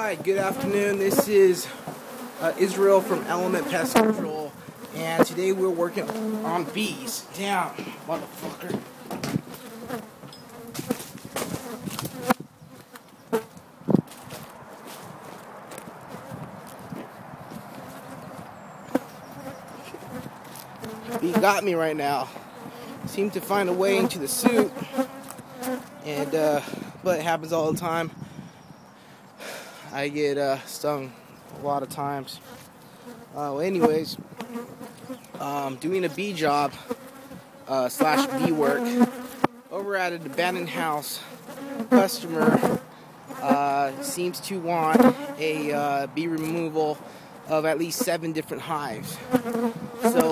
Hi, good afternoon. This is Israel from Element Pest Control, and today we're working on bees. Down, motherfucker. Bee got me right now. Seemed to find a way into the suit, and but it happens all the time. I get stung a lot of times. Anyways, doing a bee job slash bee work over at an abandoned house. Customer seems to want a bee removal of at least 7 different hives. So